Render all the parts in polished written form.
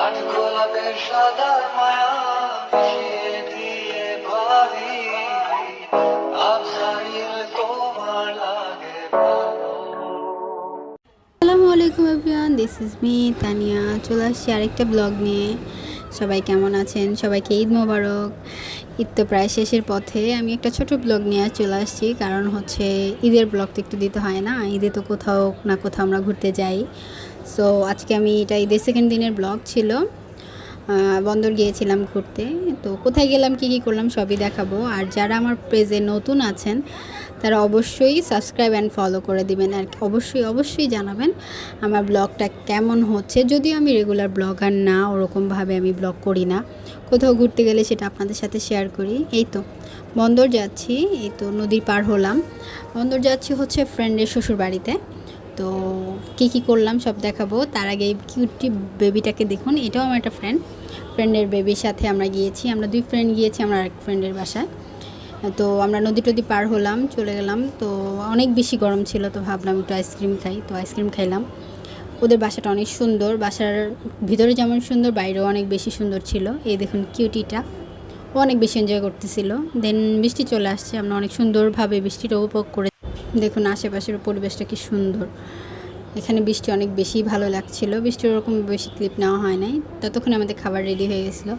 কাঠগোলাপের সাদা মায়া মিশিয়ে দিয়ে ভাবি আজরাইল তোমার লাগে ভালো। আসসালামু আলাইকুম everyone, this is me Tania. চলে আসছি আরেকটা ব্লগ নিয়ে। সবাই কেমন আছেন? সবাইকে ঈদ মোবারক। ঈদ তো প্রায় শেষের পথে। আমি একটা ছোট ব্লগ নিয়ে চলে আসছি, কারণ হচ্ছে ঈদের ব্লগ তো একটু দিতে হয় না, ঈদে তো কোথাও না কোথাও আমরা ঘুরতে যাই। সো আজকে আমি এটা ঈদের সেকেন্ড দিনের ব্লগ ছিল। বন্দর গিয়েছিলাম ঘুরতে। তো কোথায় গেলাম, কী কী করলাম সবই দেখাবো। আর যারা আমার পেজে নতুন আছেন তারা অবশ্যই সাবস্ক্রাইব অ্যান্ড ফলো করে দিবেন, আর অবশ্যই জানাবেন আমার ব্লগটা কেমন হচ্ছে। যদিও আমি রেগুলার ব্লগার না, ওরকমভাবে আমি ব্লগ করি না, কোথাও ঘুরতে গেলে সেটা আপনাদের সাথে শেয়ার করি। এই তো বন্দর যাচ্ছি, এই তো নদীর পার হলাম। বন্দর যাচ্ছি হচ্ছে ফ্রেন্ডের শ্বশুর বাড়িতে। তো কী করলাম সব দেখাবো। তার আগে এই কিউটি বেবিটাকে দেখুন, এটাও আমার একটা ফ্রেন্ডের বেবির সাথে আমরা গিয়েছি। আমরা 2 ফ্রেন্ড গিয়েছি আমার আরেক ফ্রেন্ডের বাসায়। তো আমরা নদী টদি পার হলাম, চলে গেলাম। তো অনেক বেশি গরম ছিল, তো ভাবলাম একটু আইসক্রিম খাই, তো আইসক্রিম খাইলাম। ওদের বাসাটা অনেক সুন্দর, বাসার ভিতরে যেমন সুন্দর বাইরেও অনেক বেশি সুন্দর ছিল। এই দেখুন কিউটিটা, ও অনেক বেশি এনজয় করতেছিল। দেন বৃষ্টি চলে আসছে, আমরা অনেক সুন্দরভাবে বৃষ্টিটা উপভোগ করে। দেখুন আশেপাশের পরিবেশটা কি সুন্দর। এখানে বৃষ্টি অনেক বেশি ভালো লাগছিল। বৃষ্টির ওরকম বেশি ক্লিপ নেওয়া হয় নাই। ততক্ষণে আমাদের খাবার রেডি হয়ে গেছিলো।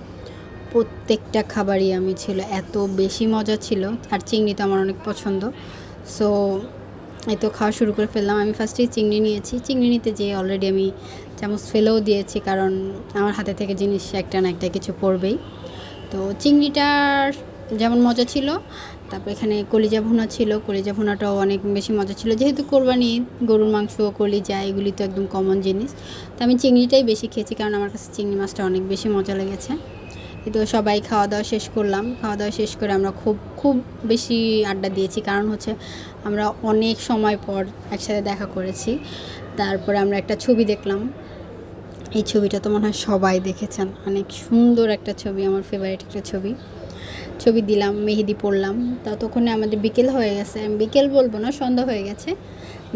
প্রত্যেকটা খাবারই আমি ছিল এত বেশি মজা ছিল। আর চিংড়ি তো আমার অনেক পছন্দ। সো এই তো খাওয়া শুরু করে ফেললাম। আমি ফার্স্টেই চিংড়ি নিয়েছি। চিংড়ি নিতে যেয়ে অলরেডি আমি চামচ ফেলেও দিয়েছি, কারণ আমার হাতে থেকে জিনিস একটা না একটা কিছু পড়বেই। তো চিংড়িটার যেমন মজা ছিল, তারপর এখানে কলিজা ভুনা ছিল। কলিজা ভুনাটাও অনেক বেশি মজা ছিল। যেহেতু কোরবানি, গরুর মাংস, কলিজা এগুলি তো একদম কমন জিনিস। তো আমি চিংড়িটাই বেশি খেয়েছি, কারণ আমার কাছে চিংড়ি মাছটা অনেক বেশি মজা লেগেছে। তো সবাই খাওয়া দাওয়া শেষ করলাম। খাওয়া দাওয়া শেষ করে আমরা খুব বেশি আড্ডা দিয়েছি, কারণ হচ্ছে আমরা অনেক সময় পর একসাথে দেখা করেছি। তারপরে আমরা একটা ছবি দেখলাম। এই ছবিটা তো মনে হয় সবাই দেখেছেন, অনেক সুন্দর একটা ছবি, আমার ফেভারিট একটা ছবি দিলাম, মেহেদি পড়লাম। ততক্ষণে আমাদের বিকেল হয়ে গেছে, আমি বিকেল বলবো না, সন্ধ্যা হয়ে গেছে।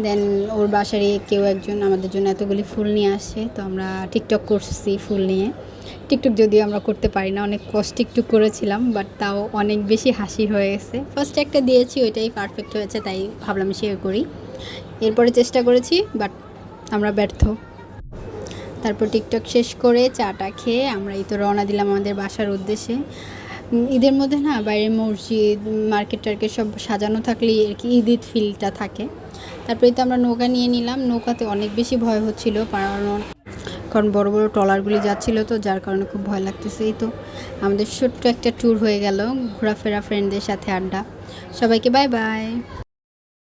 দেন ওর বাসারই কেউ একজন আমাদের জন্য এতগুলি ফুল নিয়ে আসে। তো আমরা টিকটক করছি ফুল নিয়ে। টিকটক যদিও আমরা করতে পারি না, অনেক কষ্ট একটু করেছিলাম, বাট তাও অনেক বেশি হাসি হয়ে গেছে। ফার্স্ট একটা দিয়েছি, ওইটাই পারফেক্ট হয়েছে, তাই ভাবলাম শেয়ার করি। এরপরে চেষ্টা করেছি, বাট আমরা ব্যর্থ। তারপর টিকটক শেষ করে চাটা খেয়ে আমরা এই তো রওনা দিলাম আমাদের বাসার উদ্দেশ্যে। ঈদের মধ্যে না বাইরে মসজিদ, মার্কেট টার্কেট সব সাজানো থাকলেই আর কি ঈদ ফিলটা থাকে। তারপরে তো আমরা নৌকা নিয়ে নিলাম। নৌকাতে অনেক বেশি ভয় হচ্ছিল, কারণ বড় বড় ট্রলারগুলি যাচ্ছিল, তো যার কারণে খুব ভয় লাগতেছে। এই তো আমাদের ছোট্ট একটা ট্যুর হয়ে গেল, ঘোরাফেরা, ফ্রেন্ডদের সাথে আড্ডা। সবাইকে বাই বাই।